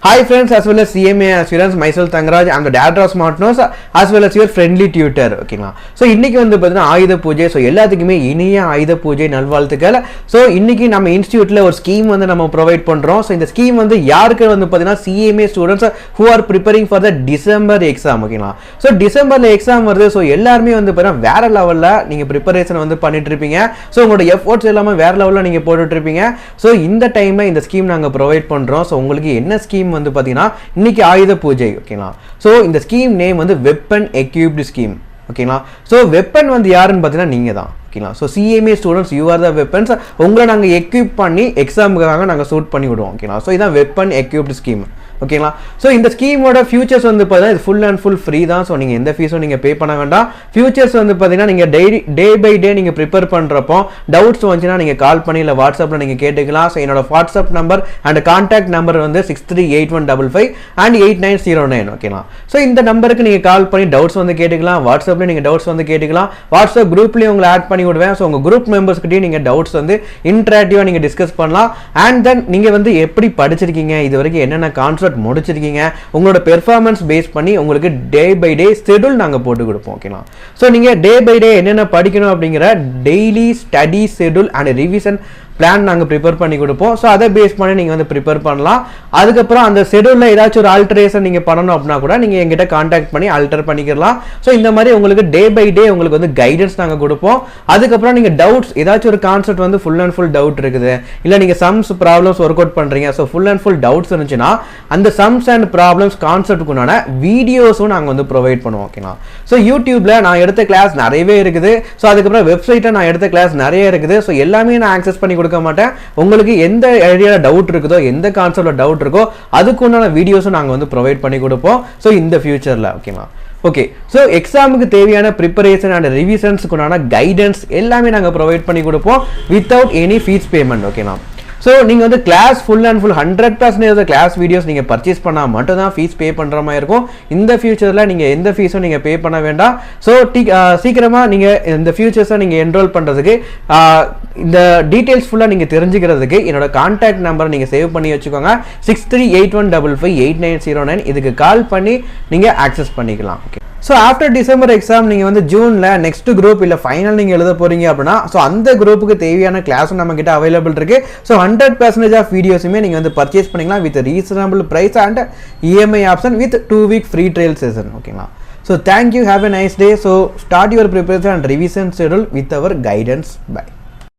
Hi friends, as well as CMA aspirants, myself Thangaraj, I am the director of Smart Notes as well as your friendly tutor. Okay, so இன்னைக்கு வந்து பாத்தீங்கன்னா ஆயுத பூஜை. So எல்லாத்துக்குமே இனிய ஆயுத பூஜை நல்வாழ்த்துக்கள். ஸோ இன்னைக்கு நம்ம இன்ஸ்டியூட்ல ஒரு ஸ்கீம் வந்து நம்ம ப்ரொவைட் பண்றோம். ஸோ இந்த ஸ்கீம் வந்து யாருக்கு வந்து பாத்தீங்கன்னா CMA students who are preparing for the December exam. ஓகேங்களா? ஸோ டிசம்பர்ல எக்ஸாம் வருது. ஸோ எல்லாருமே வந்து பாத்தீங்கன்னா வேற லெவல்ல நீங்க ப்ரிப்பரேஷன் வந்து பண்ணிட்டு இருப்பீங்க. ஸோ உங்களோட எஃபோர்ட்ஸ் எல்லாமே வேற லெவல்ல நீங்க போட்டுட்டு இருப்பீங்க. ஸோ இந்த டைம்ல இந்த ஸ்கீம் நாங்க ப்ரொவைட் பண்றோம். ஸோ உங்களுக்கு என்ன ஸ்கீம் வந்து பாத்தீங்கன்னா இன்னைக்கு ஆயுத பூஜை. ஓகேங்களா? சோ இந்த ஸ்கீம் நேம் வந்து வெப்பன் எக்யூப்டு ஸ்கீம். ஓகேங்களா? சோ வெப்பன் வந்து யாருன்னு பாத்தீங்கன்னா நீங்க தான். ஓகேங்களா? So CMA students you are the weapons. உங்களை நாங்க எக்யூப் பண்ணி எக்ஸாமுக்காக நாங்க சூட் பண்ணி விடுவோம். ஓகேங்களா? சோ இதான் வெப்பன் எக்யூப்டு ஸ்கீம். ஓகேங்களா? ஸோ இந்த ஸ்கீமோட ஃபியூச்சர்ஸ் வந்து பார்த்தீங்கன்னா இது ஃபுல் அண்ட் ஃபுல் ஃப்ரீ தான். ஸோ நீங்கள் எந்த ஃபீஸும் நீங்கள் பே பண்ண வேண்டாம். ஃபியூச்சர்ஸ் வந்து பார்த்தீங்கன்னா நீங்கள் டே பை டே நீங்கள் ப்ரிப்பேர் பண்ணுறப்போ டவுட்ஸ் வந்துச்சுன்னா நீங்கள் கால் பண்ணி இல்லை வாட்ஸ்அப்பில் நீங்கள் கேட்டுக்கலாம். ஸோ என்னோட WhatsApp number and contact number வந்து 638155 and 8909. ஓகேங்களா? ஸோ இந்த நம்பருக்கு நீங்கள் கால் பண்ணி டவுட்ஸ் வந்து கேட்டுக்கலாம். வாட்ஸ்அப்லேயும் நீங்கள் டவுட்ஸ் வந்து கேட்டுக்கலாம். வாட்ஸ்அப் குரூப்லேயும் உங்களை ஆட் பண்ணி விடுவேன். ஸோ உங்கள் குரூப் மெம்பர்ஸ்கிட்டையும் நீங்கள் டவுட்ஸ் வந்து இன்ட்ராக்டிவாக நீங்கள் டிஸ்கஸ் பண்ணலாம். அண்ட் தென் நீங்கள் வந்து எப்படி படிச்சிருக்கீங்க, இது வரைக்கும் என்னென்ன கான்செப்ட் முடிச்சிருக்கீங்க, உங்களோட பெர்ஃபார்மன்ஸ் பேஸ் பண்ணி உங்களுக்கு டே பை டே ஷெட்யூல் நாங்க போட்டு கொடுப்போம். ஓகேங்களா? சோ நீங்க டே பை டே என்னென்ன படிக்கணும் அப்படிங்கிற daily study schedule and revision plan நாங்கள் ப்ரிப்பேர் பண்ணி கொடுப்போம். ஸோ அதை பேஸ் பண்ணி நீங்கள் வந்து ப்ரிப்பேர் பண்ணலாம். அதுக்கப்புறம் அந்த ஷெட்யூலில் ஏதாச்சும் ஒரு ஆல்டரேஷன் நீங்கள் பண்ணணும் அப்படின்னா கூட நீங்கள் எங்கிட்ட கான்டாக்ட் பண்ணி ஆல்டர் பண்ணிக்கலாம். ஸோ இந்த மாதிரி உங்களுக்கு டே பை டே உங்களுக்கு வந்து கைடன்ஸ் நாங்கள் கொடுப்போம். அதுக்கப்புறம் நீங்கள் டவுட்ஸ் ஏதாச்சும் ஒரு கான்செப்ட் வந்து ஃபுல் அண்ட் ஃபுல் டவுட் இருக்குது, இல்லை நீங்கள் சம்ஸ் ப்ராப்ளம்ஸ் ஒர்க் அவுட் பண்ணுறீங்க, so full and full doubts இருந்துச்சுன்னா அந்த சம்ஸ் அண்ட் ப்ராப்ளம்ஸ் கான்செப்டுக்குண்டான வீடியோஸும் நாங்கள் வந்து ப்ரொவைட் பண்ணுவோம். ஓகேங்களா? ஸோ யூடியூப்ல நான் எடுத்த கிளாஸ் நிறையவே இருக்குது. ஸோ அதுக்கப்புறம் வெப்சைட்டில் நான் எடுத்த கிளாஸ் நிறைய இருக்குது. ஸோ எல்லாமே நான் ஆக்சஸ் பண்ணி கொடுக்க மாட்டேன். உங்களுக்கு எந்த ஏரியால டவுட் இருக்குதோ, எந்த கான்செப்ட்ல டவுட் இருக்கோ அதுக்கு உண்டான வீடியோஸும் நாங்க வந்து ப்ரொவைட் பண்ணி கொடுப்போம். சோ இந்த ஃபியூச்சர்ல. ஓகேங்களா? ஓகே, ஸோ எக்ஸாமுக்கு தேவையான ப்ரிப்பரேஷன் அண்ட் ரிவிஷன்ஸ்க்குண்டான கைடன்ஸ் எல்லாமே நாங்கள் ப்ரொவைட் பண்ணி கொடுப்போம் வித்தவுட் எனி ஃபீஸ் பேமெண்ட். ஓகேங்களா? ஸோ நீங்கள் வந்து class full and full 100% class videos நீங்கள் பர்ச்சேஸ் பண்ணால் மட்டும் தான் ஃபீஸ் பே பண்ணுற மாதிரி இருக்கும். இந்த ஃபியூச்சரில் நீங்கள் எந்த ஃபீஸும் நீங்கள் பே பண்ண வேண்டாம். ஸோ சீக்கிரமாக நீங்கள் இந்த ஃபியூச்சர்ஸை நீங்கள் என்ரோல் பண்ணுறதுக்கு இந்த டீட்டெயில்ஸ் ஃபுல்லாக நீங்கள் தெரிஞ்சுக்கிறதுக்கு என்னோட கான்டாக்ட் நம்பரை நீங்கள் சேவ் பண்ணி வச்சுக்கோங்க. 6381558909. இதுக்கு கால் பண்ணி நீங்கள் ஆக்சஸ் பண்ணிக்கலாம். Okay, so after December exam நீங்கள் வந்து ஜூனில் நெக்ஸ்ட் குரூப் இல்லை ஃபைனல் நீங்கள் எழுத போகிறீங்க அப்படின்னா ஸோ அந்த குரூப்புக்கு தேவையான கிளாஸும் நம்ம கிட்ட அவைலபிள் இருக்குது. ஸோ 100% ஆஃப் வீடியோஸுமே நீங்கள் வந்து பர்ச்சேஸ் பண்ணிக்கலாம் with reasonable price and EMI option with 2 week free trial session. ஓகேங்களா? So thank you, have a nice day. So start your preparation and revision schedule with our guidance. By.